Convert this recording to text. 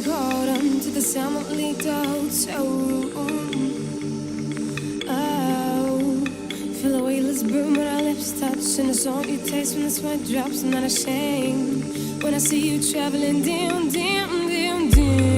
caught on to the sound that leaked out so oh, feel the weightless burn when our lips touch, and the salt you taste when the sweat drops. I'm not ashamed when I see you traveling down, down, down, down.